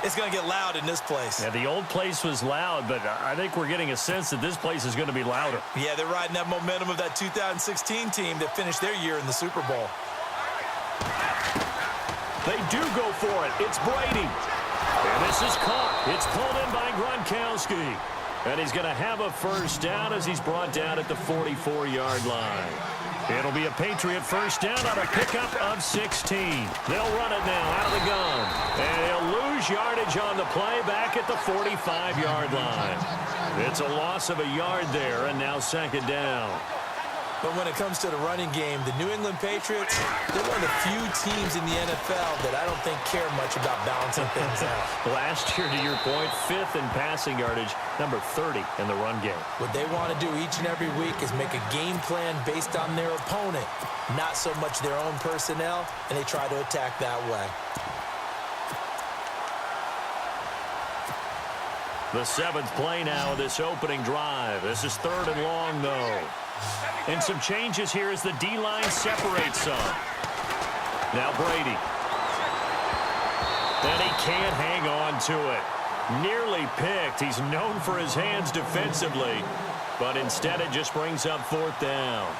It's going to get loud in this place. Yeah, the old place was loud, but I think we're getting a sense that this place is going to be louder. Yeah, they're riding that momentum of that 2016 team that finished their year in the Super Bowl. They do go for it. It's Brady. And this is caught. It's pulled in by Gronkowski. And he's going to have a first down as he's brought down at the 44-yard line. It'll be a Patriot first down on a pickup of 16. They'll run it now out of the gun. And he'll lose yardage on the play back at the 45-yard line. It's a loss of a yard there, and now second down. But when it comes to the running game, the New England Patriots, they're one of the few teams in the NFL that I don't think care much about balancing things out. Last year, to your point, 5th in passing yardage, number 30 in the run game. What they want to do each and every week is make a game plan based on their opponent, not so much their own personnel, and they try to attack that way. The 7th play now of this opening drive. This is 3rd and long, though. And some changes here as the D-line separates some. Now Brady. And he can't hang on to it. Nearly picked. He's known for his hands defensively, but instead it just brings up 4th down.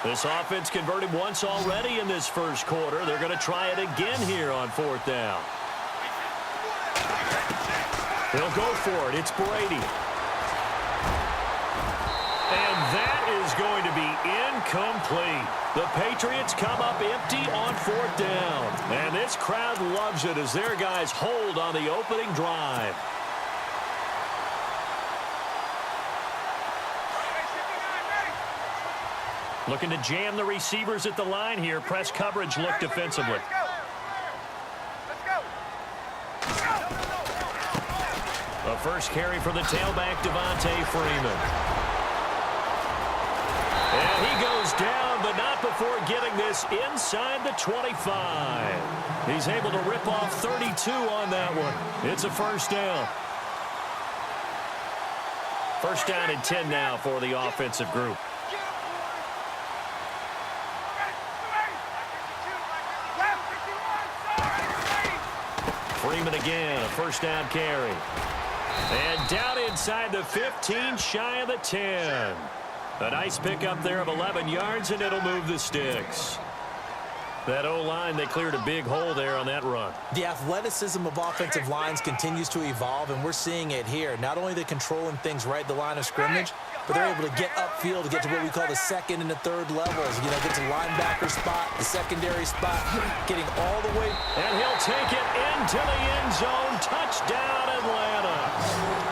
This offense converted once already in this first quarter. They're going to try it again here on 4th down. They'll go for it. It's Brady. And that is going to be incomplete. The Patriots come up empty on 4th down. And this crowd loves it as their guys hold on the opening drive. Looking to jam the receivers at the line here. Press coverage look defensively. The first carry for the tailback, Devontae Freeman. And he goes down, but not before getting this inside the 25. He's able to rip off 32 on that one. It's a first down. First down and 10 now for the offensive group. Freeman again, a first down carry. And down inside the 15, shy of the 10. A nice pickup there of 11 yards, and it'll move the sticks. That O-line, they cleared a big hole there on that run. The athleticism of offensive lines continues to evolve, and we're seeing it here. Not only are they controlling things right at the line of scrimmage, but they're able to get upfield to get to what we call the second and the third levels. You know, get to the linebacker spot, the secondary spot, getting all the way. And he'll take it into the end zone. Touchdown, Atlanta.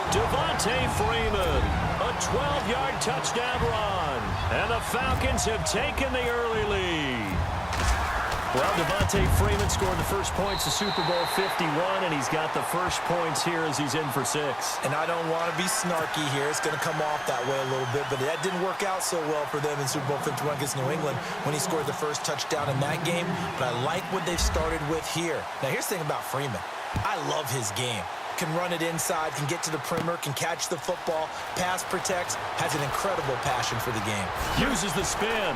Devontae Freeman, a 12-yard touchdown run. And the Falcons have taken the early lead. Well, Devontae Freeman scored the first points of Super Bowl 51, and he's got the first points here as he's in for 6. And I don't want to be snarky here. It's going to come off that way a little bit, but that didn't work out so well for them in Super Bowl 51 against New England when he scored the first touchdown in that game. But I like what they've started with here. Now, here's the thing about Freeman. I love his game. Can run it inside, can get to the perimeter, can catch the football, pass protects, has an incredible passion for the game. Uses the spin.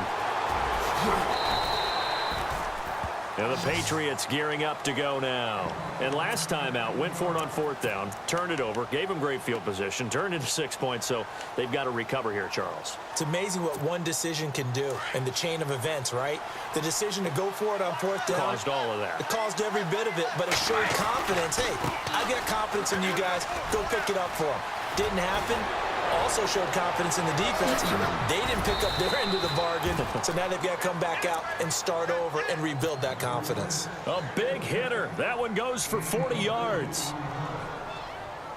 And the Patriots gearing up to go now. And last time out, went for it on 4th down, turned it over, gave them great field position, turned into 6 points, so they've got to recover here, Charles. It's amazing what one decision can do in the chain of events, right? The decision to go for it on 4th down. Caused all of that. It caused every bit of it, but it showed confidence. Hey, I've got confidence in you guys. Go pick it up for them. Didn't happen. Also showed confidence in the defense. They didn't pick up their end of the bargain, so now they've got to come back out and start over and rebuild that confidence. A big hitter. That one goes for 40 yards.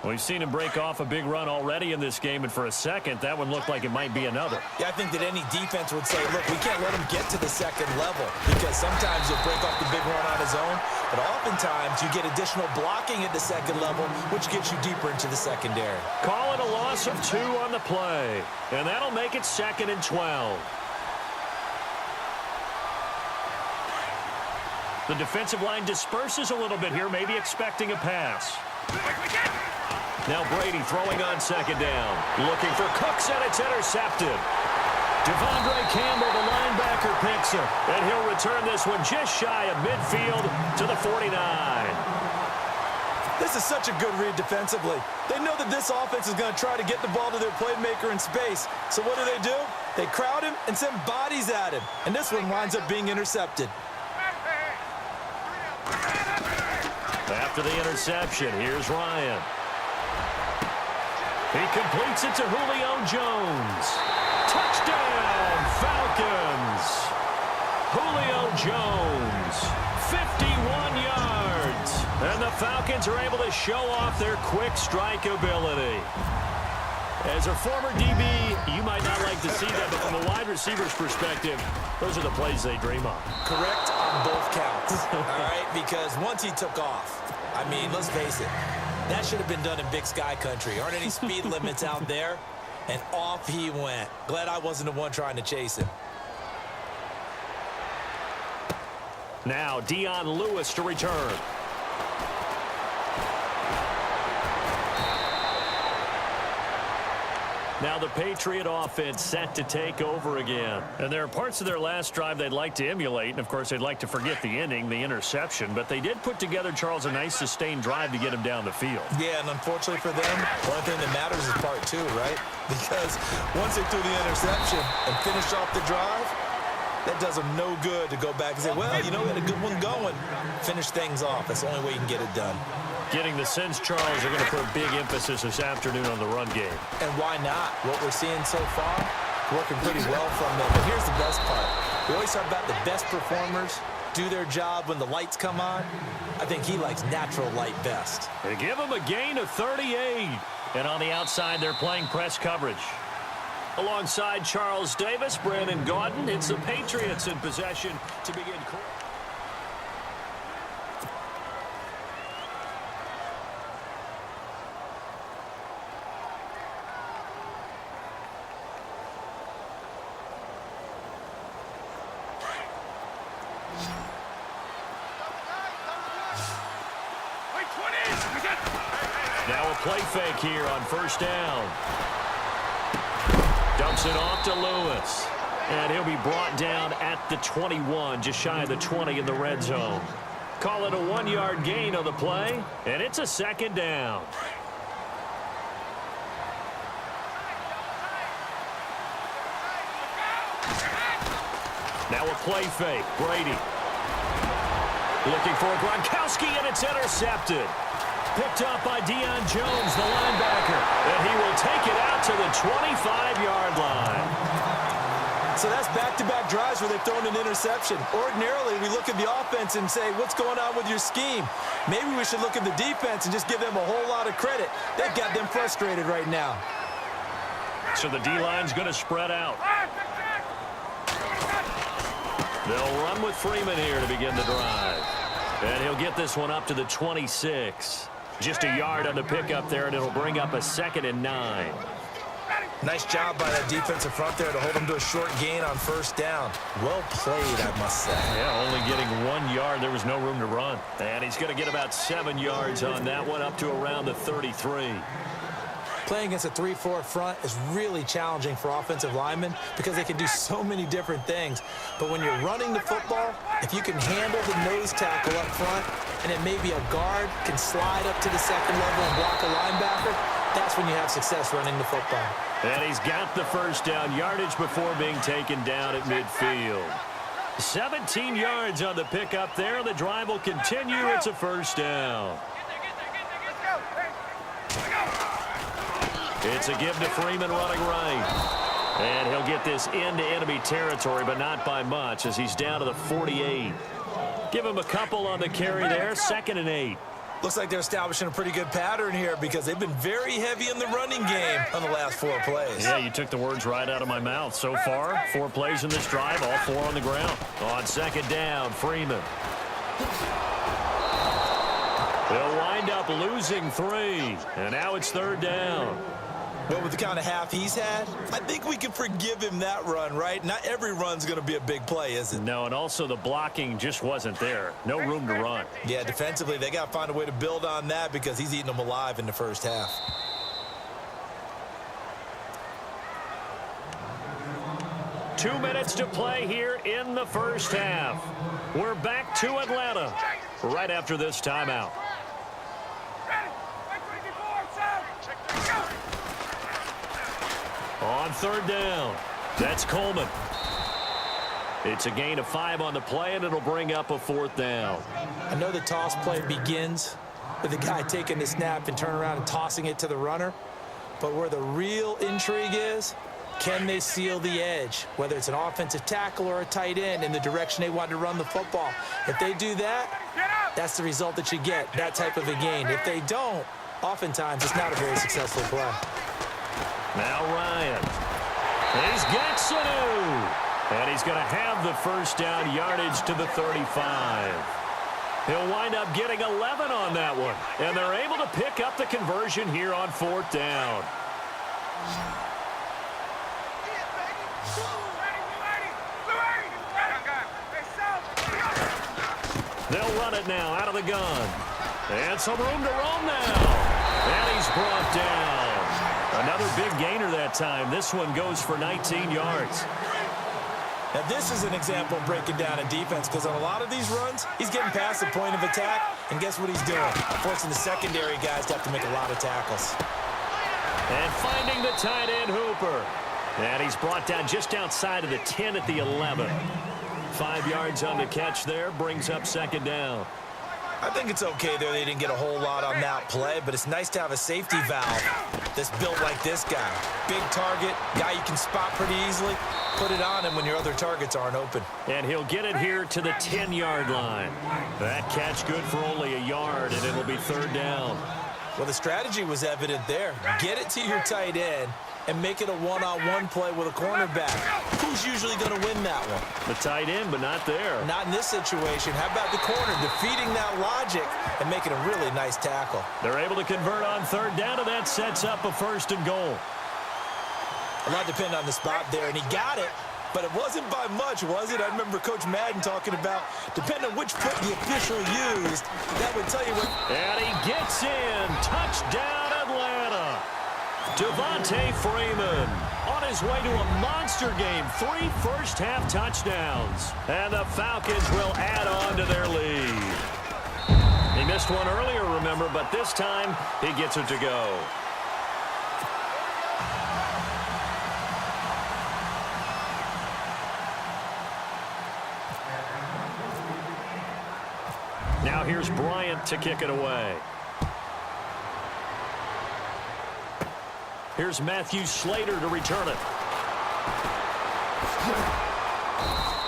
We've seen him break off a big run already in this game, and for a second, that one looked like it might be another. Yeah, I think that any defense would say, look, we can't let him get to the second level because sometimes he'll break off the big run on his own, but oftentimes you get additional blocking at the second level, which gets you deeper into the secondary. Call it a loss of 2 on the play, and that'll make it 2nd and 12. The defensive line disperses a little bit here, maybe expecting a pass. Now Brady throwing on 2nd down. Looking for Cooks, and it's intercepted. Devondre Campbell, the linebacker, picks him, and he'll return this one just shy of midfield to the 49. This is such a good read defensively. They know that this offense is going to try to get the ball to their playmaker in space. So what do? They crowd him and send bodies at him. And this one winds up being intercepted. After the interception, here's Ryan. He completes it to Julio Jones. Touchdown, Falcons. Julio Jones, 51 yards. And the Falcons are able to show off their quick strike ability. As a former DB, you might not like to see that, but from a wide receiver's perspective, those are the plays they dream of. Correct on both counts, all right? Because once he took off, I mean, let's face it, that should have been done in Big Sky Country. Aren't any speed limits out there? And off he went. Glad I wasn't the one trying to chase him. Now, Dion Lewis to return. Now the Patriot offense set to take over again. And there are parts of their last drive they'd like to emulate. And, of course, they'd like to forget the inning, the interception. But they did put together, Charles, a nice sustained drive to get him down the field. Yeah, and unfortunately for them, one thing that matters is part two, right? Because once they threw the interception and finished off the drive, that does them no good to go back and say, well, you know, we had a good one going. Finish things off. That's the only way you can get it done. Getting the sense, Charles, they're going to put big emphasis this afternoon on the run game. And why not? What we're seeing so far, working pretty well from them. But here's the best part. We always talk about the best performers do their job when the lights come on. I think he likes natural light best. They give him a gain of 38. And on the outside, they're playing press coverage. Alongside Charles Davis, Brandon Gaudin, it's the Patriots in possession to begin. Now a play fake here on first down. Dumps it off to Lewis. And he'll be brought down at the 21, just shy of the 20 in the red zone. Call it a 1-yard gain on the play, and it's a second down. Now a play fake. Brady. Looking for Gronkowski, and it's intercepted. Picked up by Deion Jones, the linebacker. And he will take it out to the 25-yard line. So that's back-to-back drives where they've thrown an interception. Ordinarily, we look at the offense and say, what's going on with your scheme? Maybe we should look at the defense and just give them a whole lot of credit. They've got them frustrated right now. So the D-line's going to spread out. They'll run with Freeman here to begin the drive. And he'll get this one up to the 26. Just a yard on the pickup there, and it'll bring up a 2nd and 9. Nice job by that defensive front there to hold them to a short gain on first down. Well played, I must say. Yeah, only getting 1 yard. There was no room to run. And he's going to get about 7 yards on that one, up to around the 33. Playing against a 3-4 front is really challenging for offensive linemen because they can do so many different things. But when you're running the football, if you can handle the nose tackle up front, and then maybe a guard can slide up to the second level and block a linebacker, that's when you have success running the football. And he's got the first down yardage before being taken down at midfield. 17 yards on the pickup there. The drive will continue. It's a first down. It's a give to Freeman running right. And he'll get this into enemy territory, but not by much as he's down to the 48. Give him a couple on the carry there, 2nd and 8. Looks like they're establishing a pretty good pattern here because they've been very heavy in the running game on the last 4 plays. Yeah, you took the words right out of my mouth. So far, 4 plays in this drive, all 4 on the ground. On 2nd down, Freeman. They'll wind up losing 3, and now it's 3rd down. But with the kind of half he's had, I think we can forgive him that run, right? Not every run's going to be a big play, is it? No, and also the blocking just wasn't there. No room to run. Yeah, defensively, they got to find a way to build on that because he's eating them alive in the first half. 2 minutes to play here in the first half. We're back to Atlanta right after this timeout. On third down, that's Coleman. It's a gain of 5 on the play, and it'll bring up a 4th down. I know the toss play begins with the guy taking the snap and turning around and tossing it to the runner. But where the real intrigue is, can they seal the edge, whether it's an offensive tackle or a tight end, in the direction they want to run the football? If they do that, that's the result that you get, that type of a gain. If they don't, oftentimes it's not a very successful play. Now Ryan. He's got Sanu. And he's going to have the first down yardage to the 35. He'll wind up getting 11 on that one. And they're able to pick up the conversion here on 4th down. They'll run it now out of the gun. And some room to roam now. And he's brought down. Another big gainer that time. This one goes for 19 yards. Now, this is an example of breaking down a defense, because on a lot of these runs, he's getting past the point of attack, and guess what he's doing? Forcing the secondary guys to have to make a lot of tackles. And finding the tight end Hooper. And he's brought down just outside of the 10 at the 11. 5 yards on the catch there, brings up 2nd down. I think it's okay there they didn't get a whole lot on that play, but it's nice to have a safety valve that's built like this guy. Big target, guy you can spot pretty easily. Put it on him when your other targets aren't open. And he'll get it here to the 10-yard line. That catch good for only a yard, and it'll be 3rd down. Well, the strategy was evident there. Get it to your tight end and make it a one-on-one play with a cornerback. Who's usually going to win that one? The tight end, but not there. Not in this situation. How about the corner defeating that logic and making a really nice tackle? They're able to convert on 3rd down, and that sets up a 1st and goal. A lot depended on the spot there, and he got it, but it wasn't by much, was it? I remember Coach Madden talking about, depending on which foot the official used, that would tell you what. And he gets in. Touchdown, Atlanta. Devontae Freeman on his way to a monster game. 3 first-half touchdowns. And the Falcons will add on to their lead. He missed one earlier, remember, but this time he gets it to go. Now here's Bryant to kick it away. Here's Matthew Slater to return it.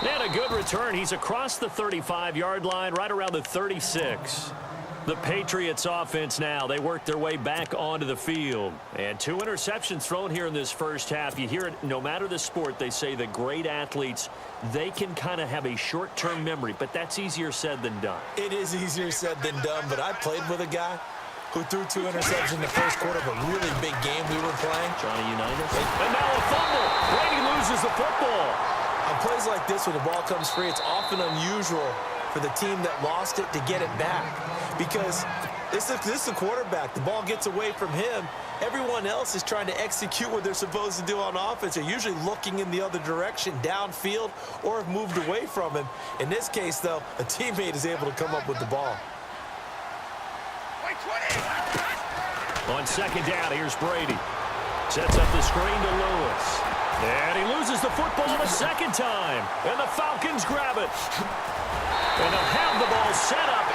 And a good return. He's across the 35-yard line, right around the 36. The Patriots offense now, they work their way back onto the field. And 2 interceptions thrown here in this first half. You hear it, no matter the sport, they say that great athletes, they can kind of have a short-term memory, but that's easier said than done. It is easier said than done, but I played with a guy who threw 2 interceptions in the first quarter of a really big game we were playing. Johnny Unitas. And now a fumble. Brady loses the football. On plays like this, when the ball comes free, it's often unusual for the team that lost it to get it back, because this is the quarterback. The ball gets away from him. Everyone else is trying to execute what they're supposed to do on offense. They're usually looking in the other direction, downfield, or have moved away from him. In this case, though, a teammate is able to come up with the ball. On 2nd down, here's Brady. Sets up the screen to Lewis. And he loses the football the 2nd time. And the Falcons grab it. And they'll have the ball set up